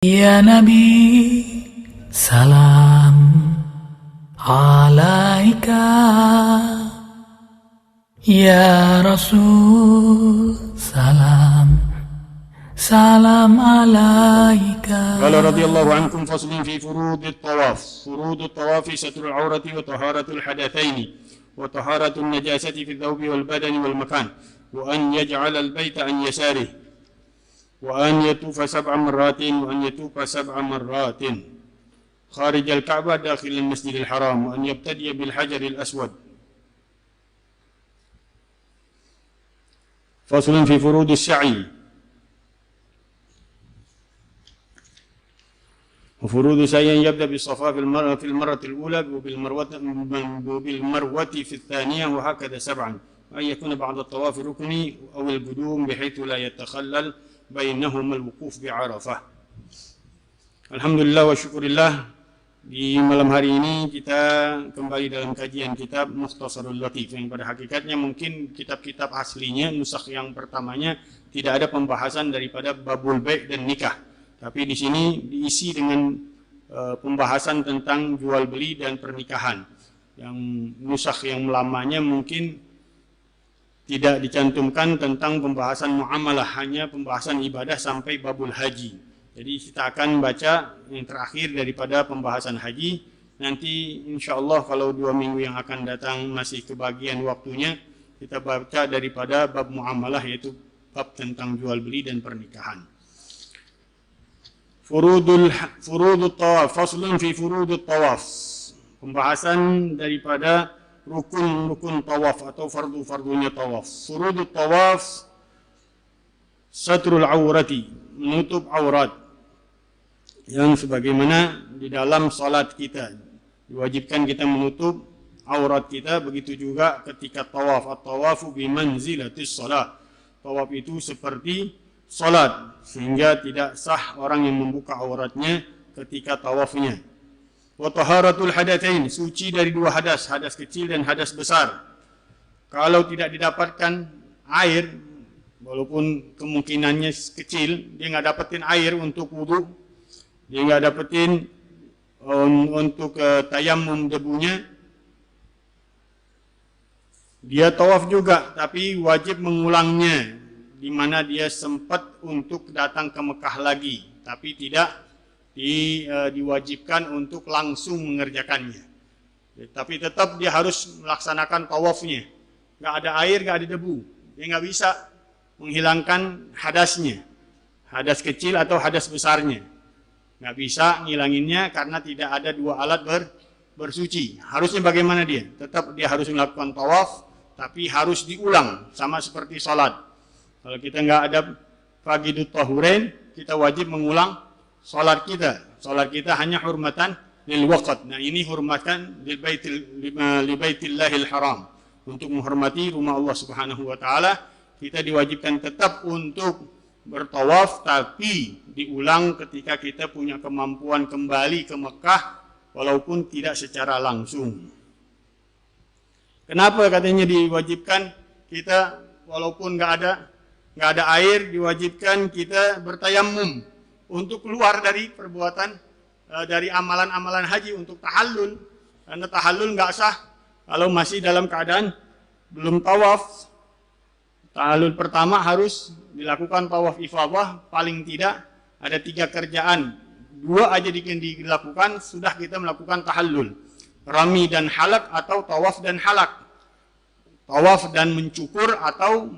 Ya Nabi, salam alaika. Ya Rasul, salam alaika. قال رضي الله عنكم فصل في فروض الطواف. فروض الطواف ستر العورة وطهارة الحدثين وطهارة النجاسة في الثوب والبدن والمكان، وأن يجعل البيت عن يساره، وأن يطوف 7 مرات، وأن يطوف 7 مرات خارج الكعبة داخل المسجد الحرام، وأن يبتدئ بالحجر الأسود. فصل في فروض السعي. وفروض سعي يبدأ بالصفا في المرة الأولى، وبالمروة في الثانية، وهكذا 7، وأن يكون بعد الطواف ركني أو القدوم بحيث لا يتخلل بينهما الوقوف بعرفة. Alhamdulillah wa syukurillah, di malam hari ini kita kembali dalam kajian kitab Mukhtasarul Latif, yang pada hakikatnya mungkin kitab-kitab aslinya, nusakh yang pertamanya tidak ada pembahasan daripada babul bai' dan nikah. Tapi di sini diisi dengan pembahasan tentang jual beli dan pernikahan. Yang nusakh yang lamanya mungkin tidak dicantumkan tentang pembahasan muamalah, hanya pembahasan ibadah sampai babul haji. Jadi kita akan baca yang terakhir daripada pembahasan haji. Nanti insya Allah kalau 2 minggu yang akan datang masih kebagian waktunya, kita baca daripada bab muamalah, yaitu bab tentang jual beli dan pernikahan. Furudut tawaf. Faslun fi furudut tawaf. Pembahasan daripada rukun-rukun tawaf atau fardu-fardunya tawaf. Furudut tawaf satrul aurati, menutup aurat, yang sebagaimana di dalam salat kita diwajibkan kita menutup aurat kita, begitu juga ketika tawaf. At-tawafu bimanzilatis salat. Tawaf itu seperti salat, sehingga tidak sah orang yang membuka auratnya ketika tawafnya. Wa taharatul hadatsain, suci dari 2 hadas, hadas kecil dan hadas besar. Kalau tidak didapatkan air, walaupun kemungkinannya kecil, dia nggak dapetin air untuk wudu, dia nggak dapetin untuk tayamum debunya, dia tawaf juga, tapi wajib mengulangnya, di mana dia sempat untuk datang ke Mekah lagi, tapi tidak diwajibkan untuk langsung mengerjakannya. Tapi tetap dia harus melaksanakan tawafnya. Nggak ada air, nggak ada debu, dia nggak bisa menghilangkan hadasnya, hadas kecil atau hadas besarnya. Nggak bisa ngilanginnya karena tidak ada 2 alat bersuci. Harusnya bagaimana dia? Tetap dia harus melakukan tawaf, tapi harus diulang, sama seperti sholat. Kalau kita nggak ada faqidut tahurain, kita wajib mengulang sholat kita. Sholat kita hanya hurmatan lil waqt. Nah, ini hurmatan li baitillahil haram, untuk menghormati rumah Allah Subhanahu wa taala. Kita diwajibkan tetap untuk bertawaf, tapi diulang ketika kita punya kemampuan kembali ke Mekah, walaupun tidak secara langsung. Kenapa katanya diwajibkan kita, walaupun nggak ada air, diwajibkan kita bertayamum untuk keluar dari perbuatan, dari amalan-amalan haji, untuk tahallul. Karena tahallul nggak sah kalau masih dalam keadaan belum tawaf. Tahallul pertama harus dilakukan tawaf ifadah, paling tidak ada 3 kerjaan, 2 aja dilakukan, sudah kita melakukan tahallul. Rami dan halak atau tawaf dan halak. Tawaf dan mencukur atau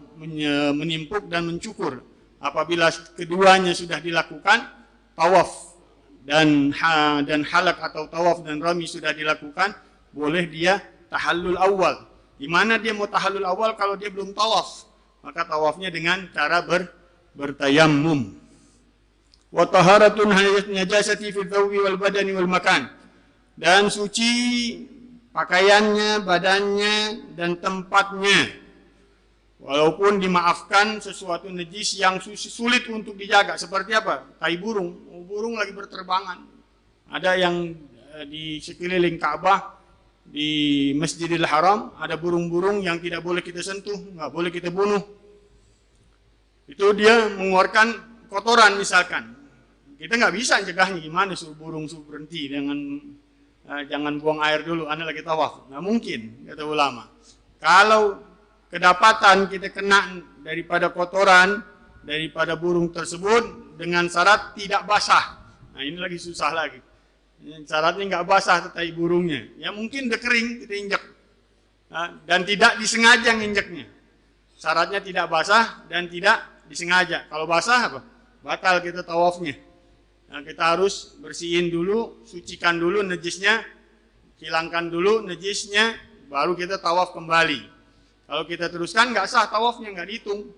menimpuk dan mencukur. Apabila keduanya sudah dilakukan, tawaf dan halak atau tawaf dan rami sudah dilakukan, boleh dia tahallul awal. Di mana dia mau tahallul awal kalau dia belum tawaf? Maka tawafnya dengan cara bertayammum. Wa taharatun najasati fi thawbi wal badani wal makan. Dan suci pakaiannya, badannya, dan tempatnya. Walaupun dimaafkan sesuatu najis yang sulit untuk dijaga. Seperti apa? Tai burung. Burung lagi berterbangan. Ada yang di sekeliling Ka'bah, di Masjidil Haram, ada burung-burung yang tidak boleh kita sentuh, nggak boleh kita bunuh. Itu dia mengeluarkan kotoran misalkan. kita nggak bisa cegahnya, gimana suruh burung suruh berhenti dengan jangan buang air dulu, anda lagi tawaf. Nggak mungkin, kata ulama. Kalau kedapatan kita kena daripada kotoran, daripada burung tersebut dengan syarat tidak basah. Nah ini lagi susah lagi. Syaratnya nggak basah tai burungnya. Ya mungkin udah kering, kita injak. Dan tidak disengaja nginjeknya. Syaratnya tidak basah dan tidak disengaja. Kalau basah apa? Batal kita tawafnya. Nah, kita harus bersihin dulu, sucikan dulu najisnya, hilangkan dulu najisnya, baru kita tawaf kembali. Kalau kita teruskan nggak sah tawafnya, nggak dihitung.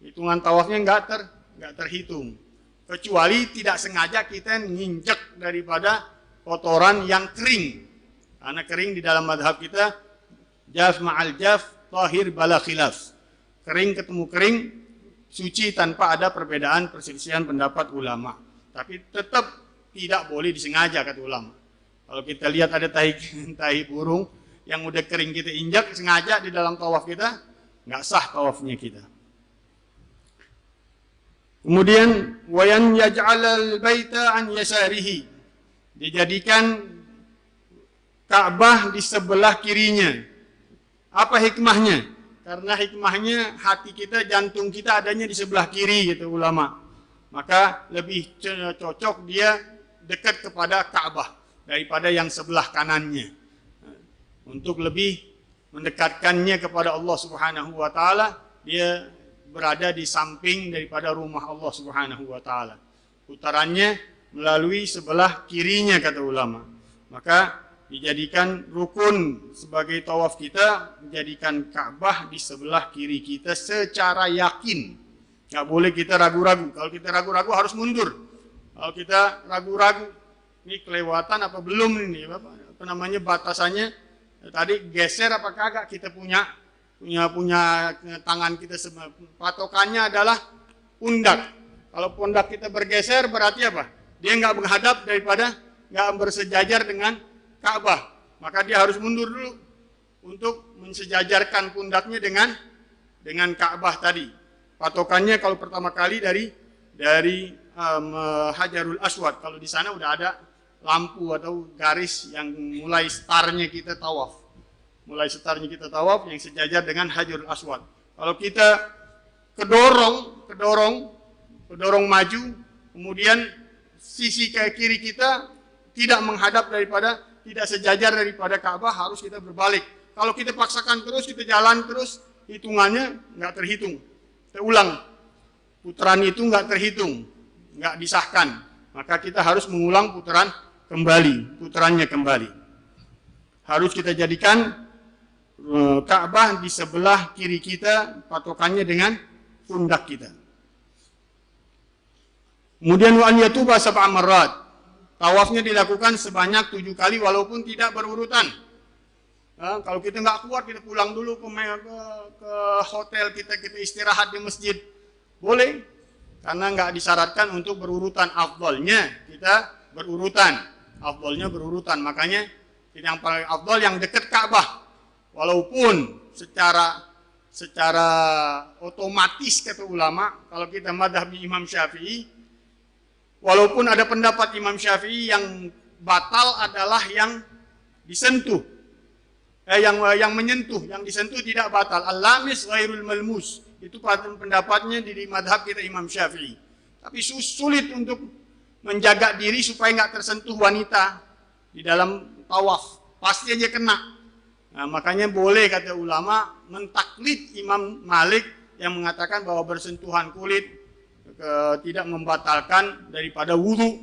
Hitungan tawafnya nggak terhitung. Kecuali tidak sengaja kita nginjek daripada kotoran yang kering. Karena kering di dalam madhab kita, jaf ma'al jaf, tahir bala khilaf. Kering ketemu kering, suci tanpa ada perbedaan perselisihan pendapat ulama. Tapi tetap tidak boleh disengaja, kata ulama. Kalau kita lihat ada tahi burung yang udah kering kita injak sengaja di dalam tawaf kita, nggak sah tawafnya kita. Kemudian wayan yaj'alal baita an yasarihi, dijadikan Ka'bah di sebelah kirinya. Apa hikmahnya? Karena hikmahnya hati kita, jantung kita adanya di sebelah kiri, gitu ulama. Maka lebih cocok dia dekat kepada Ka'bah daripada yang sebelah kanannya. Untuk lebih mendekatkannya kepada Allah Subhanahu wa taala, dia berada di samping daripada rumah Allah Subhanahu wa taala. Putarannya melalui sebelah kirinya, kata ulama. Maka dijadikan rukun sebagai tawaf kita, menjadikan Ka'bah di sebelah kiri kita secara yakin. Nggak boleh kita ragu-ragu. Kalau kita ragu-ragu harus mundur. Kalau kita ragu-ragu, ini kelewatan apa belum ini? Apa namanya batasannya? Tadi geser apa kagak? Kita punya tangan kita, patokannya adalah pundak. Kalau pundak kita bergeser berarti apa? Dia nggak menghadap daripada nggak bersejajar dengan Ka'bah. Maka dia harus mundur dulu untuk mensejajarkan pundaknya dengan Ka'bah tadi. Patokannya kalau pertama kali dari Hajarul Aswad. Kalau di sana udah ada lampu atau garis yang mulai startnya kita tawaf. Mulai startnya kita tawaf yang sejajar dengan Hajarul Aswad. Kalau kita kedorong maju, kemudian sisi ke kiri kita tidak menghadap daripada, tidak sejajar daripada Ka'bah, harus kita berbalik. Kalau kita paksakan terus, kita jalan terus, hitungannya nggak terhitung. Kita ulang, putaran itu nggak terhitung, nggak disahkan. Maka kita harus mengulang putarannya kembali. Harus kita jadikan Ka'bah di sebelah kiri kita, patokannya dengan pundak kita. Kemudian wa an yatuba sab'a marrat. Tawafnya dilakukan sebanyak 7 kali walaupun tidak berurutan. Kalau kita nggak kuat, kita pulang dulu ke hotel kita istirahat di masjid. Boleh, karena nggak disyaratkan untuk berurutan. Afdolnya kita berurutan. Makanya yang paling afdol yang dekat Ka'bah. Walaupun secara otomatis, kata ulama, kalau kita madhab Imam Syafi'i, walaupun ada pendapat Imam Syafi'i yang batal adalah yang disentuh. Yang menyentuh, yang disentuh tidak batal. Al-lamis ghairul malmus. Itu pendapatnya di madhab kita Imam Syafi'i. Tapi sulit untuk menjaga diri supaya nggak tersentuh wanita di dalam tawaf. Pasti aja kena. Nah, makanya boleh, kata ulama, mentaklid Imam Malik yang mengatakan bahwa bersentuhan kulit tidak membatalkan daripada wudu.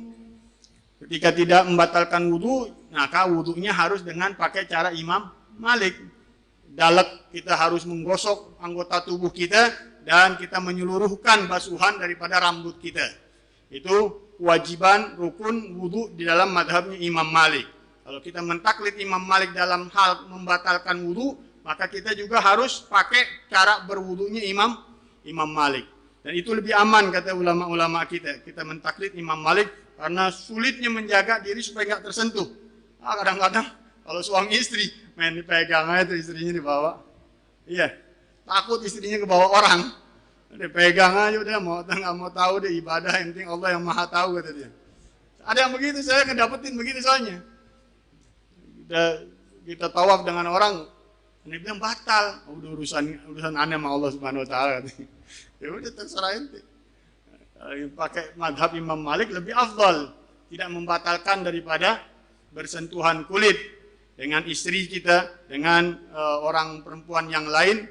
Ketika tidak membatalkan wudu, maka wudunya harus dengan pakai cara Imam Malik. Dalek, kita harus menggosok anggota tubuh kita dan kita menyeluruhkan basuhan daripada rambut kita. Itu kewajiban rukun wudu di dalam madhabnya Imam Malik. Kalau kita mentaklid Imam Malik dalam hal membatalkan wudu, maka kita juga harus pakai cara berwudunya Imam Malik. Dan itu lebih aman, kata ulama-ulama kita. Kita mentaklid Imam Malik karena sulitnya menjaga diri supaya nggak tersentuh. Kadang-kadang kalau suami istri main dipegang aja tuh istrinya dibawa. Iya, takut istrinya kebawa orang. Dia pegang aja udah, mau nggak mau tahu deh ibadah, yang penting Allah yang maha tahu kata dia. Ada yang begitu, saya ngedapetin begitu soalnya. Kita tawaf dengan orang, dia bilang batal. Udah urusan aneh sama Allah Subhanahu Wa Taala. Ya udah terserah ente. Pakai madhab Imam Malik lebih afdal, tidak membatalkan daripada bersentuhan kulit dengan istri kita, dengan orang perempuan yang lain,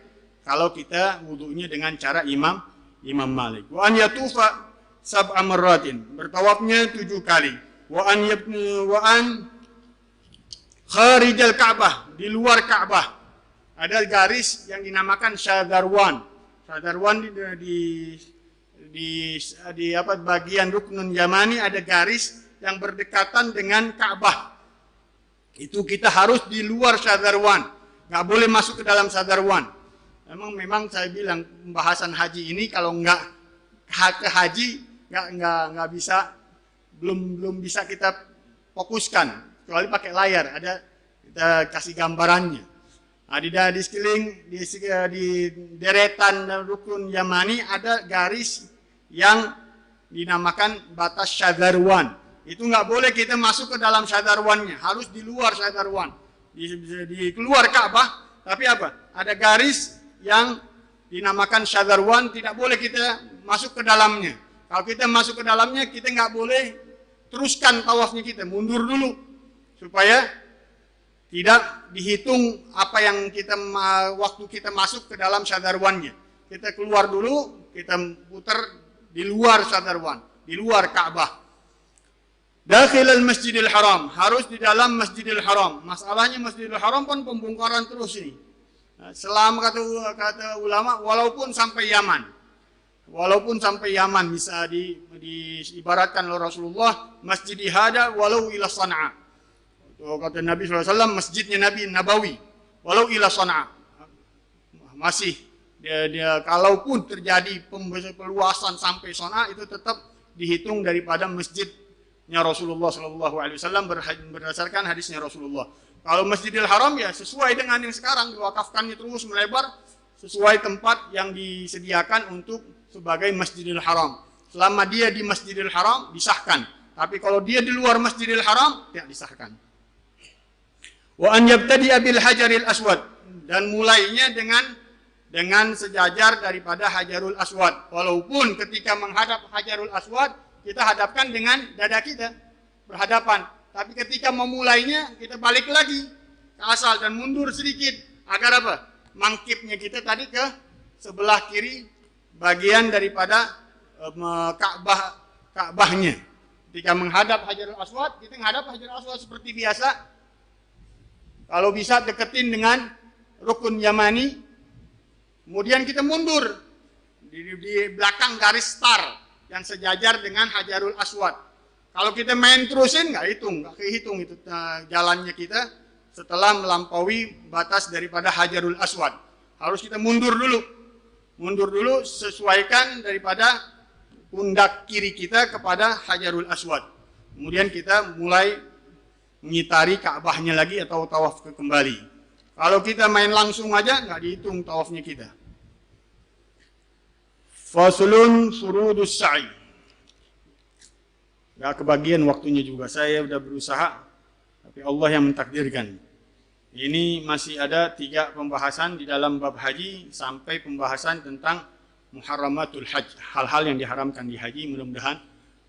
kalau kita wudunya dengan cara Imam Malik. Wa an yatufa sab'a marratin, bertawafnya 7 kali. Wa an kharijal Ka'bah, di luar Ka'bah. Ada garis yang dinamakan Syadharwan. Syadharwan di bagian Ruknun Yamani ada garis yang berdekatan dengan Ka'bah. Itu kita harus di luar Syadharwan, nggak boleh masuk ke dalam Syadharwan. Memang saya bilang pembahasan haji ini kalau nggak ke haji nggak bisa, belum bisa kita fokuskan kecuali pakai layar, ada kita kasih gambarannya. Nah, di sekeliling di deretan Rukun Yamani ada garis yang dinamakan batas Syadharwan. Itu nggak boleh kita masuk ke dalam Syadharwannya, harus di luar Syadharwan, di keluar Ka'bah. Tapi apa? Ada garis yang dinamakan Syadharwan, tidak boleh kita masuk ke dalamnya. Kalau kita masuk ke dalamnya, kita nggak boleh teruskan tawafnya, kita mundur dulu supaya tidak dihitung apa yang kita waktu kita masuk ke dalam Syadharwannya. Kita keluar dulu, kita putar di luar Syadharwan, di luar Ka'bah. Dakhil al-Masjidil Haram, harus di dalam Masjidil Haram. Masalahnya Masjidil Haram pun pembongkaran terus ini. Selama kata ulama, walaupun sampai Yaman. Walaupun sampai Yaman bisa diibaratkan oleh Rasulullah, Masjid hada walau ila Sana'a. Kata Nabi SAW, masjidnya Nabi Nabawi, walau ila Sana'a. Masih dia kalaupun terjadi perluasan sampai Sana'a, itu tetap dihitung daripada masjidnya Rasulullah SAW berdasarkan hadisnya Rasulullah. Kalau Masjidil Haram ya sesuai dengan yang sekarang, diwakafkannya terus melebar sesuai tempat yang disediakan untuk sebagai Masjidil Haram. Selama dia di Masjidil Haram disahkan. Tapi kalau dia di luar Masjidil Haram tidak disahkan. Wa an yabtadi'a bil hajaril aswad, dan mulainya dengan sejajar daripada Hajarul Aswad. Walaupun ketika menghadap Hajarul Aswad kita hadapkan dengan dada kita berhadapan. Tapi ketika memulainya kita balik lagi ke asal dan mundur sedikit agar apa? Mangkipnya kita tadi ke sebelah kiri bagian daripada Ka'bahnya. Ketika menghadap Hajarul Aswad, kita menghadap Hajarul Aswad seperti biasa. Kalau bisa deketin dengan Rukun Yamani, kemudian kita mundur di belakang garis star yang sejajar dengan Hajarul Aswad. Kalau kita main terusin nggak kehitung itu jalannya kita setelah melampaui batas daripada Hajarul Aswad. Harus kita mundur dulu sesuaikan daripada pundak kiri kita kepada Hajarul Aswad. Kemudian kita mulai mengitari Ka'bahnya lagi atau tawaf kembali. Kalau kita main langsung aja nggak dihitung tawafnya kita. Faslun furudus sa'i. Gak kebagian waktunya juga, saya udah berusaha, tapi Allah yang mentakdirkan. Ini masih ada 3 pembahasan di dalam bab haji sampai pembahasan tentang muharramatul hajj, hal-hal yang diharamkan di haji. Mudah-mudahan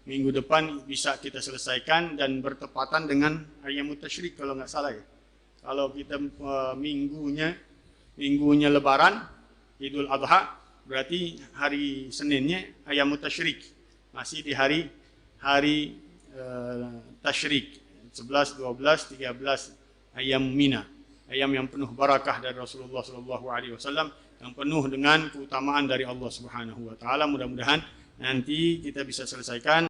minggu depan bisa kita selesaikan dan bertepatan dengan ayyamut tasyrik kalau nggak salah ya. Kalau kita minggunya Lebaran, Idul Adha, berarti hari Seninnya ayyamut tasyrik, masih di hari tasyrik 11, 12, 13 ayam Mina, ayam yang penuh barakah dari Rasulullah SAW, yang penuh dengan keutamaan dari Allah Subhanahu wa taala. Mudah-mudahan nanti kita bisa selesaikan